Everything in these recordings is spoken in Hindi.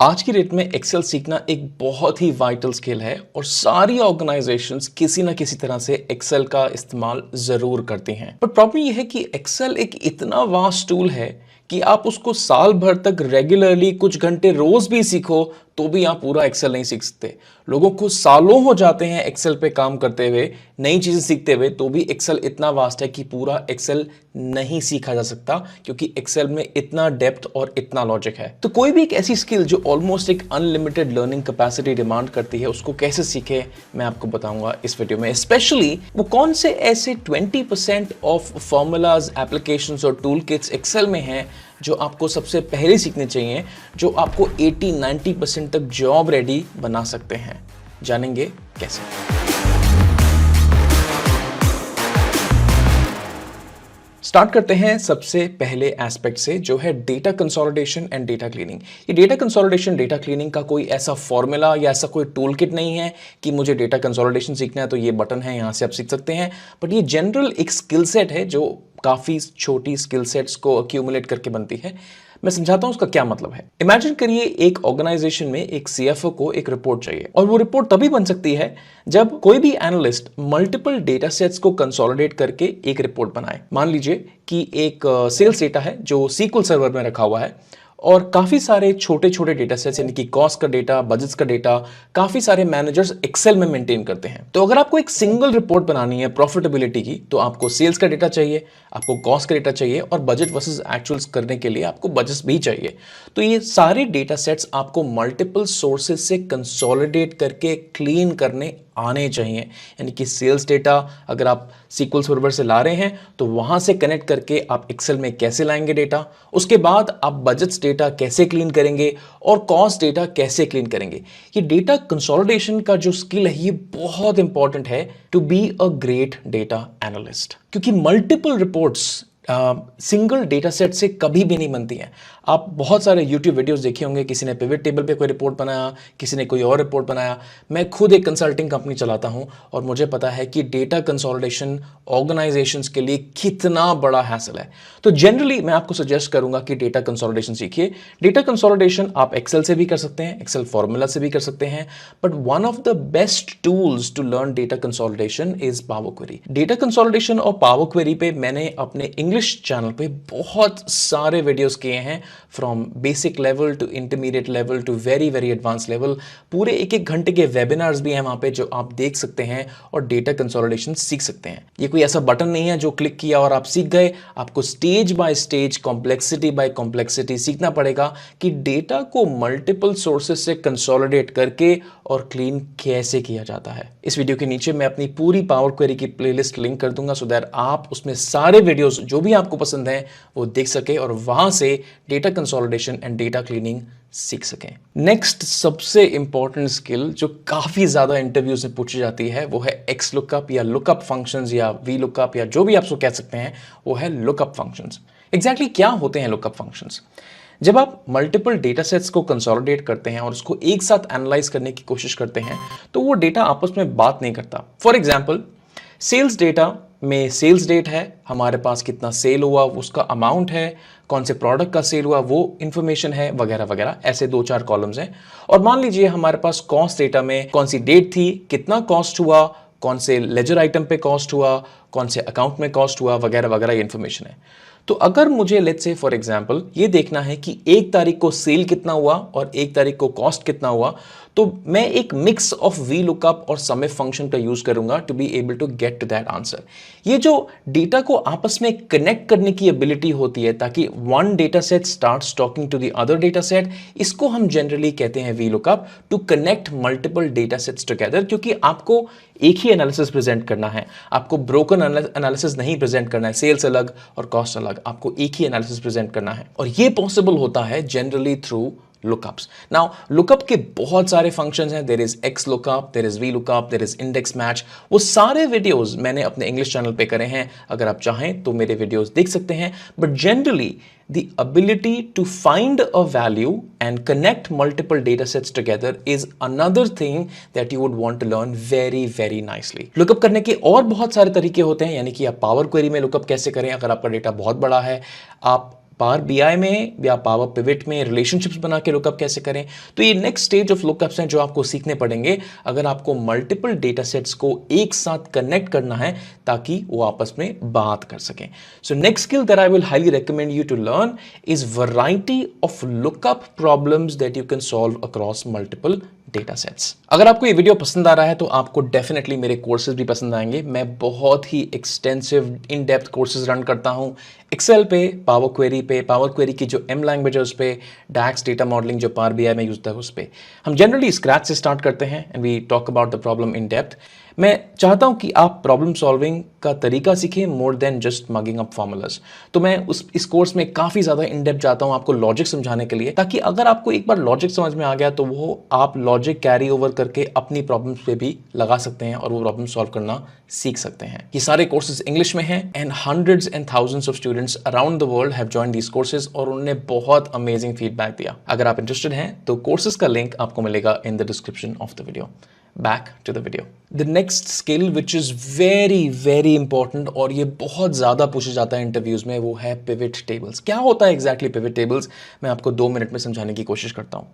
आज की डेट में एक्सेल सीखना एक बहुत ही वाइटल स्किल है और सारी ऑर्गेनाइजेशंस किसी ना किसी तरह से एक्सेल का इस्तेमाल ज़रूर करती हैं। पर प्रॉब्लम यह है कि एक्सेल एक इतना वास्ट टूल है कि आप उसको साल भर तक रेगुलरली कुछ घंटे रोज भी सीखो तो भी आप पूरा एक्सेल नहीं सीख सकते। लोगों को सालों हो जाते हैं एक्सेल पे काम करते हुए, नई चीज़ें सीखते हुए, तो भी एक्सेल इतना वास्ट है कि पूरा एक्सेल नहीं सीखा जा सकता क्योंकि एक्सेल में इतना डेप्थ और इतना लॉजिक है। तो कोई भी एक ऐसी स्किल जो ऑलमोस्ट एक अनलिमिटेड लर्निंग कैपेसिटी डिमांड करती है, उसको कैसे सीखे मैं आपको बताऊंगा इस वीडियो में। स्पेशली वो कौन से ऐसे 20% ऑफ फॉर्मूलाज, एप्लीकेशंस और टूल किट्स एक्सेल में हैं जो आपको सबसे पहले सीखने चाहिए, जो आपको 80-90% तक जॉब रेडी बना सकते हैं। जानेंगे कैसे। स्टार्ट करते हैं सबसे पहले एस्पेक्ट से, जो है data consolidation and data cleaning. ये डेटा कंसोलिडेशन, डेटा क्लीनिंग का कोई ऐसा फॉर्मूला या ऐसा कोई टूल किट नहीं है कि मुझे डेटा कंसोलिडेशन सीखना है तो ये बटन है, यहां से आप सीख सकते हैं। बट ये जनरल एक स्किल सेट है जो काफ़ी छोटी स्किल सेट्स को अक्यूमुलेट करके बनती है। मैं समझाता हूं उसका क्या मतलब है। इमेजिन करिए एक ऑर्गेनाइजेशन में एक सीएफओ को एक रिपोर्ट चाहिए, और वो रिपोर्ट तभी बन सकती है जब कोई भी एनालिस्ट मल्टीपल डेटा सेट्स को कंसोलिडेट करके एक रिपोर्ट बनाए। मान लीजिए कि एक सेल्स डेटा है जो सीक्वल सर्वर में रखा हुआ है और काफ़ी सारे छोटे छोटे डेटा सेट्स, यानी कि कॉस्ट का डेटा, बजट्स का डेटा, काफ़ी सारे मैनेजर्स एक्सेल में मेंटेन करते हैं। तो अगर आपको एक सिंगल रिपोर्ट बनानी है प्रॉफिटेबिलिटी की, तो आपको सेल्स का डेटा चाहिए, आपको कॉस्ट का डेटा चाहिए और बजट वर्सेस एक्चुअल्स करने के लिए आपको बजट्स भी चाहिए। तो ये सारे डेटा सेट्स आपको मल्टीपल सोर्सेज से कंसोलिडेट करके क्लीन करने आने चाहिए। यानी कि सेल्स डेटा अगर आप सीक्वल सर्वर से ला रहे हैं तो वहां से कनेक्ट करके आप एक्सेल में कैसे लाएंगे डेटा, उसके बाद आप बजट्स डेटा कैसे क्लीन करेंगे और कॉस्ट डेटा कैसे क्लीन करेंगे। ये डेटा कंसोलिडेशन का जो स्किल है ये बहुत इंपॉर्टेंट है to be a great data analyst, क्योंकि multiple reports single data set से कभी भी नहीं बनती हैं। आप बहुत सारे YouTube वीडियोस देखे होंगे, किसी ने पिवट टेबल पे कोई रिपोर्ट बनाया, किसी ने कोई और रिपोर्ट बनाया। मैं खुद एक कंसल्टिंग कंपनी चलाता हूं और मुझे पता है कि डेटा कंसोलिडेशन ऑर्गेनाइजेशंस के लिए कितना बड़ा हैसल है। तो जनरली मैं आपको सजेस्ट करूंगा कि डेटा कंसोलिडेशन सीखिए। डेटा कंसोलिडेशन आप एक्सेल से भी कर सकते हैं, एक्सेल फॉर्मूला से भी कर सकते हैं, but one of the best tools to learn data consolidation is power query. Data consolidation और पावर क्वेरी पे मैंने अपने इंग्लिश चैनल पे बहुत सारे वीडियोस किए हैं, from basic level to intermediate level to very very advance level. पूरे एक एक घंटे के वेबिनार्स भी हैं वहां पे जो आप देख सकते हैं और डेटा कंसोलिडेशन सीख सकते हैं। ये कोई ऐसा बटन नहीं है जो क्लिक किया और आप सीख गए। आपको stage by stage, complexity by complexity सीखना पड़ेगा कि डेटा को मल्टीपल सोर्सेज से कंसोलिडेट करके और क्लीन कैसे किया जाता है। इस वीडियो के नीचे मैं अपनी पूरी पावर क्वेरी की प्लेलिस्ट लिंक कर दूंगा सो दैट आप उसमें सारे वीडियोस जो भी आपको पसंद है वो देख सके और वहां से data consolidation and data cleaning सीख सकें। नेक्स्ट सबसे इंपॉर्टेंट स्किल जो काफी ज्यादा इंटरव्यूज में पूछी जाती है वो है एक्स लुकअप या लुकअप फंक्शंस या वी लुकअप या जो भी आप उसको कह सकते हैं, वो है लुकअप फंक्शंस। एग्जैक्टली क्या होते हैं लुकअप फंक्शंस? जब आप मल्टीपल डेटा सेट्स को कंसोलिडेट करते हैं और उसको एक साथ एनालाइज करने की कोशिश करते हैं तो वो डेटा आपस में बात नहीं करता। फॉर एग्जाम्पल, सेल्स डेटा में सेल्स डेट है, हमारे पास कितना सेल हुआ उसका अमाउंट है, कौन से प्रोडक्ट का सेल हुआ वो इंफॉर्मेशन है, वगैरह वगैरह। ऐसे 2-4 कॉलम्स हैं। और मान लीजिए हमारे पास कॉस्ट डेटा में कौन सी डेट थी, कितना कॉस्ट हुआ, कौन से लेजर आइटम पे कॉस्ट हुआ, कौन से अकाउंट में कॉस्ट हुआ, वगैरह वगैरह, ये इंफॉर्मेशन है। तो अगर मुझे लेट्स से फॉर एग्जांपल ये देखना है कि 1 तारीख को सेल कितना हुआ और 1 तारीख को कॉस्ट कितना हुआ, तो मैं एक मिक्स ऑफ वी लुकअप और सम इफ फंक्शन का यूज करूंगा to be able to get to that answer. ये जो डेटा को आपस में कनेक्ट करने की एबिलिटी होती है ताकि one data set starts talking to the other data set, इसको हम जनरली कहते हैं V lookup, to connect multiple data sets together. क्योंकि आपको एक ही एनालिसिस प्रेजेंट करना है, आपको ब्रोकन एनालिसिस नहीं प्रेजेंट करना है, सेल्स अलग और कॉस्ट अलग, आपको एक ही एनालिसिस प्रेजेंट करना है। और ये पॉसिबल होता है generally through lookups. Now, lookup के बहुत सारे फंक्शंस हैं। There is X lookup, there is V lookup, there is index match. वो सारे वीडियोस मैंने अपने इंग्लिश चैनल पे करे हैं, अगर आप चाहें तो मेरे वीडियोस देख सकते हैं। But generally, the ability to find a value and connect multiple data sets together is another thing that you would want to learn very, very nicely. Lookup करने के और बहुत सारे तरीके होते हैं, यानी कि आप पावर क्वेरी में lookup कैसे करें। अगर आपका डेटा बहुत बड़ा है, आप पावर बीआई में या पावर पिवट में रिलेशनशिप्स बना के लुकअप कैसे करें। तो ये नेक्स्ट स्टेज ऑफ लुकअप्स हैं जो आपको सीखने पड़ेंगे अगर आपको मल्टीपल डेटा सेट्स को एक साथ कनेक्ट करना है ताकि वो आपस में बात कर सकें। So next skill that I will highly recommend you to learn is variety of lookup problems that you can solve across multiple data sets. अगर आपको ये वीडियो पसंद आ रहा है तो आपको डेफिनेटली मेरे कोर्सेज भी पसंद आएंगे। मैं बहुत ही extensive in depth courses run करता हूँ एक्सेल पे, पावर क्वेरी की जो एम लैंग्वेज है उस पे, डैक्स डेटा मॉडलिंग जो पावर बीआई में यूज होता है उस पे। हम जनरली स्क्रैच से स्टार्ट करते हैं and we talk about the problem in depth. मैं चाहता हूं कि आप प्रॉब्लम सॉल्विंग का तरीका सीखें more than just mugging up formulas. तो मैं इस कोर्स में काफ़ी ज़्यादा इन डेप्थ जाता हूं आपको लॉजिक समझाने के लिए, ताकि अगर आपको एक बार लॉजिक समझ में आ गया तो वो आप लॉजिक कैरी ओवर करके अपनी प्रॉब्लम्स पे भी लगा सकते हैं और वो प्रॉब्लम सॉल्व करना सीख सकते हैं। ये सारे कोर्सेज इंग्लिश में हैं and hundreds and thousands of students around the world have joined these courses और उन्होंने बहुत अमेजिंग फीडबैक दिया। अगर आप इंटरेस्टेड हैं तो कोर्सेज का लिंक आपको मिलेगा इन the description of the video. Back to the video. The next skill which is very important और ये बहुत ज़्यादा पूछा जाता है इंटरव्यूज में, वो है पिवट टेबल्स। क्या होता है एग्जैक्टली पिवट टेबल्स, मैं आपको 2 मिनट में समझाने की कोशिश करता हूँ।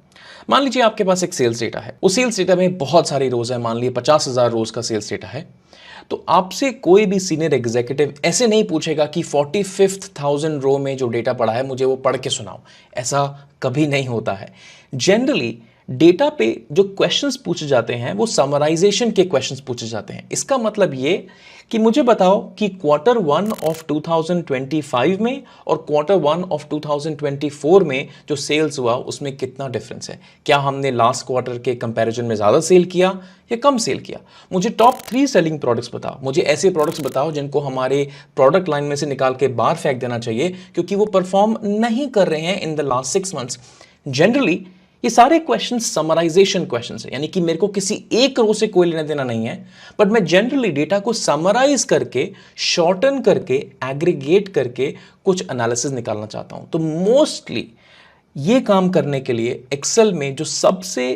मान लीजिए आपके पास एक सेल्स डेटा है, उस सेल्स डेटा में बहुत सारी रोज है, मान लीजिए 50,000 रोज का सेल्स डेटा है। तो आपसे कोई भी सीनियर एग्जीक्यूटिव ऐसे नहीं पूछेगा कि 45,000 रो में जो डेटा पड़ा है मुझे वो पढ़ के सुनाओ, ऐसा कभी नहीं होता है। जनरली डेटा पे जो क्वेश्चंस पूछे जाते हैं वो समराइजेशन के क्वेश्चंस पूछे जाते हैं। इसका मतलब ये कि मुझे बताओ कि Q1 ऑफ 2025 में और Q1 ऑफ 2024 में जो सेल्स हुआ उसमें कितना डिफरेंस है। क्या हमने लास्ट क्वार्टर के कंपैरिजन में ज़्यादा सेल किया या कम सेल किया। मुझे टॉप 3 सेलिंग प्रोडक्ट्स बताओ, मुझे ऐसे प्रोडक्ट्स बताओ जिनको हमारे प्रोडक्ट लाइन में से निकाल के बाहर फेंक देना चाहिए क्योंकि वो परफॉर्म नहीं कर रहे हैं in the last 6 months. Generally ये सारे क्वेश्चन समराइजेशन क्वेश्चंस है, यानी कि मेरे को किसी एक रो से कोई लेना देना नहीं है, बट मैं जनरली डेटा को समराइज करके, शॉर्टन करके, एग्रीगेट करके कुछ एनालिसिस निकालना चाहता हूं। तो मोस्टली ये काम करने के लिए एक्सेल में जो सबसे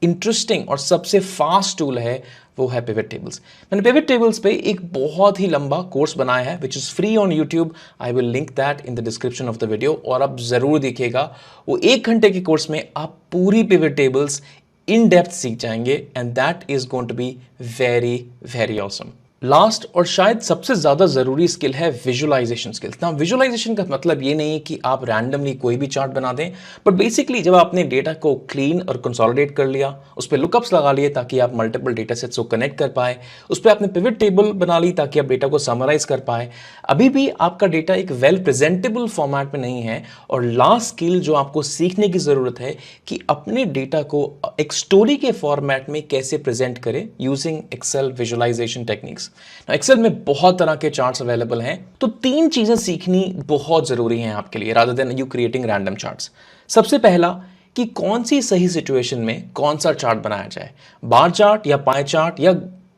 इंटरेस्टिंग और सबसे फास्ट टूल है वो है पिवट टेबल्स। मैंने पिवट टेबल्स पे एक बहुत ही लंबा कोर्स बनाया है which is free on YouTube. I will link that in the description of the video और आप ज़रूर देखिएगा। वो 1 घंटे के कोर्स में आप पूरी पिवट टेबल्स इन डेप्थ सीख जाएंगे and that is going to be very awesome. Last और शायद सबसे ज़्यादा ज़रूरी स्किल है विजुअलाइजेशन स्किल्स। ना विजुअलाइजेशन का मतलब ये नहीं है कि आप रैंडमली कोई भी चार्ट बना दें, बट बेसिकली जब आपने डेटा को क्लीन और कंसोलिडेट कर लिया, उस पर लुकअप्स लगा लिए ताकि आप मल्टीपल डेटा सेट्स को कनेक्ट कर पाए, उस पर आपने पिवट टेबल बना ली ताकि आप डेटा को समराइज कर पाए, अभी भी आपका डेटा एक वेल प्रेजेंटेबल फॉर्मेट में नहीं है। और लास्ट स्किल जो आपको सीखने की ज़रूरत है कि अपने डेटा को एक स्टोरी के फॉर्मेट में कैसे प्रेजेंट करें using Excel visualisation techniques. Excel में बहुत तरह के चार्ट्स अवेलेबल हैं, तो 3 चीजें सीखनी बहुत जरूरी हैं आपके लिए rather than you creating random charts. सबसे पहला कि कौन सी सही सिचुएशन में कौन सा चार्ट बनाया जाए। बार चार्ट या पाई चार्ट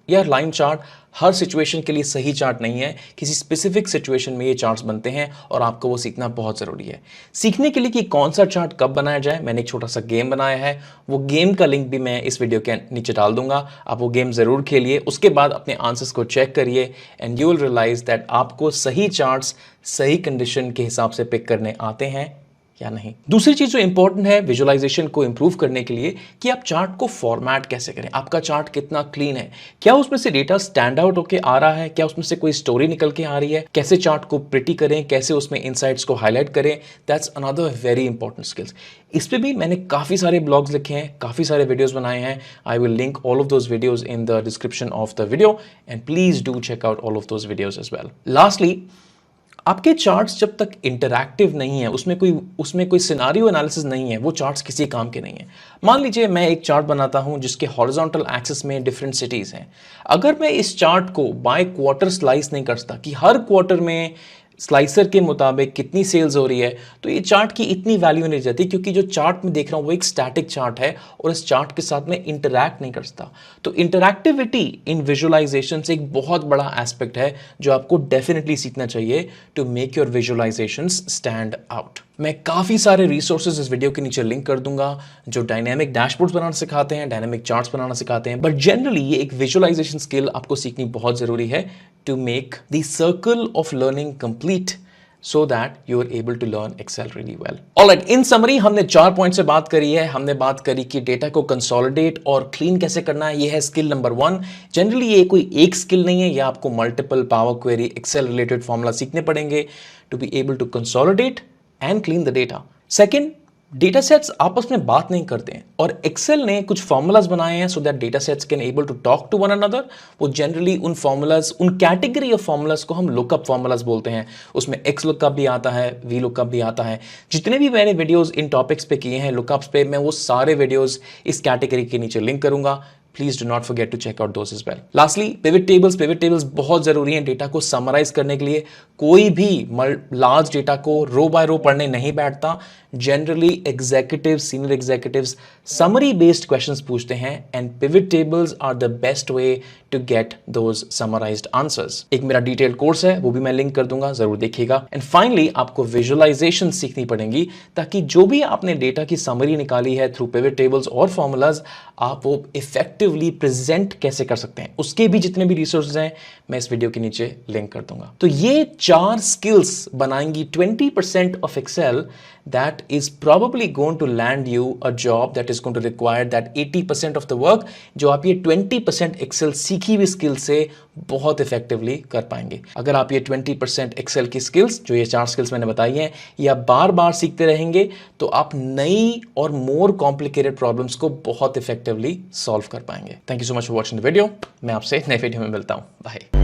या लाइन चार्ट हर सिचुएशन के लिए सही चार्ट नहीं है। किसी स्पेसिफिक सिचुएशन में ये चार्ट्स बनते हैं और आपको वो सीखना बहुत ज़रूरी है। सीखने के लिए कि कौन सा चार्ट कब बनाया जाए, मैंने एक छोटा सा गेम बनाया है, वो गेम का लिंक भी मैं इस वीडियो के नीचे डाल दूंगा। आप वो गेम ज़रूर खेलिए, उसके बाद अपने आंसर्स को चेक करिए and you will realise that आपको सही चार्ट्स सही कंडीशन के हिसाब से पिक करने आते हैं या नहीं। दूसरी चीज जो इंपॉर्टेंट है विजुअलाइजेशन को इंप्रूव करने के लिए कि आप चार्ट को फॉर्मेट कैसे करें। आपका चार्ट कितना क्लीन है, क्या उसमें से डेटा स्टैंड आउट होकर आ रहा है, क्या उसमें से कोई स्टोरी निकल के आ रही है, कैसे चार्ट को प्रिटी करें, कैसे उसमें इनसाइट्स को हाईलाइट करें। That's another very important skills. इस पे भी मैंने काफ़ी सारे ब्लॉग्स लिखे हैं, काफ़ी सारे वीडियोस बनाए हैं। I will link all of those videos in the description of the video and please do check out all of those videos as well. Lastly, आपके चार्ट्स जब तक इंटरैक्टिव नहीं है, उसमें कोई सिनारियो एनालिसिस नहीं है, वो चार्ट्स किसी काम के नहीं है। मान लीजिए मैं एक चार्ट बनाता हूं जिसके हॉरिजॉन्टल एक्सिस में डिफरेंट सिटीज़ हैं। अगर मैं इस चार्ट को बाय क्वार्टर स्लाइस नहीं करता कि हर क्वार्टर में स्लाइसर के मुताबिक कितनी सेल्स हो रही है, तो ये चार्ट की इतनी वैल्यू नहीं जाती, क्योंकि जो चार्ट में देख रहा हूँ वो एक स्टैटिक चार्ट है और इस चार्ट के साथ में इंटरैक्ट नहीं करता। तो इंटरैक्टिविटी इन विजुअलाइजेशन से एक बहुत बड़ा एस्पेक्ट है जो आपको डेफिनेटली सीखना चाहिए to make your visualisations stand out. मैं काफ़ी सारे रिसोर्सेज इस वीडियो के नीचे लिंक कर दूंगा जो डायनामिक डैशबोर्ड्स बनाना सिखाते हैं, डायनामिक चार्ट्स बनाना सिखाते हैं, बट जनरली ये एक विजुअलाइजेशन स्किल आपको सीखनी बहुत ज़रूरी है to make the circle of learning complete so that you are able to learn Excel really well. Alright, in summary हमने 4 पॉइंट से बात करी है. हमने बात करी कि डेटा को कंसोलिडेट और क्लीन कैसे करना है. ये है स्किल नंबर 1. जनरली ये कोई एक स्किल नहीं है, ये आपको multiple power query Excel related formula सीखने पड़ेंगे to be able to consolidate and clean the data. Second, data sets आपस में बात नहीं करते हैं और एक्सेल ने कुछ फॉर्मूलाज बनाए हैं so that data sets can able to talk to one another. वो जनरली उन फॉर्मूलाज, उन कैटेगरी ऑफ फॉर्मूलाज को हम लुकअप फॉर्मूलाज बोलते हैं. उसमें एक्स लुकअप भी आता है, वी लुकअप भी आता है. जितने भी मैंने वीडियोस इन टॉपिक्स पे किए हैं लुकअप्स पे, मैं वो सारे वीडियोस इस कैटेगरी के नीचे लिंक करूंगा. Please do not forget to check out those as well. Lastly, pivot tables बहुत जरूरी हैं डेटा को समराइज करने के लिए. कोई भी लार्ज डेटा को रो बाय रो पढ़ने नहीं बैठता. Generally executives, senior executives summary based questions पूछते हैं and pivot tables are the best way to get those summarised answers. एक मेरा डिटेल कोर्स है, वो भी मैं लिंक कर दूंगा, जरूर देखिएगा. एंड फाइनली आपको विजुअलाइजेशन सीखनी पड़ेंगी ताकि जो भी आपने डेटा की समरी निकाली है थ्रू पिवट टेबल्स और फॉर्मूलाज, आप वो इफेक्टिवली प्रेजेंट कैसे कर सकते हैं. उसके भी जितने भी रिसोर्सेज हैं मैं इस वीडियो के नीचे लिंक कर दूंगा. तो ये 4 स्किल्स बनाएंगी 20% of Excel that is probably going to land you a job that is going to require that 80% of the work, जो आप ये 20% एक्सेल सीखी हुई स्किल से बहुत इफेक्टिवली कर पाएंगे. अगर आप ये 20% एक्सेल की स्किल्स, जो ये 4 स्किल्स मैंने बताई हैं, या बार बार सीखते रहेंगे तो आप नई और मोर कॉम्प्लिकेटेड प्रॉब्लम्स को बहुत इफेक्टिवली सॉल्व कर पाएंगे. Thank you so much for watching the video. मैं आपसे नए वीडियो में मिलता हूं. बाय.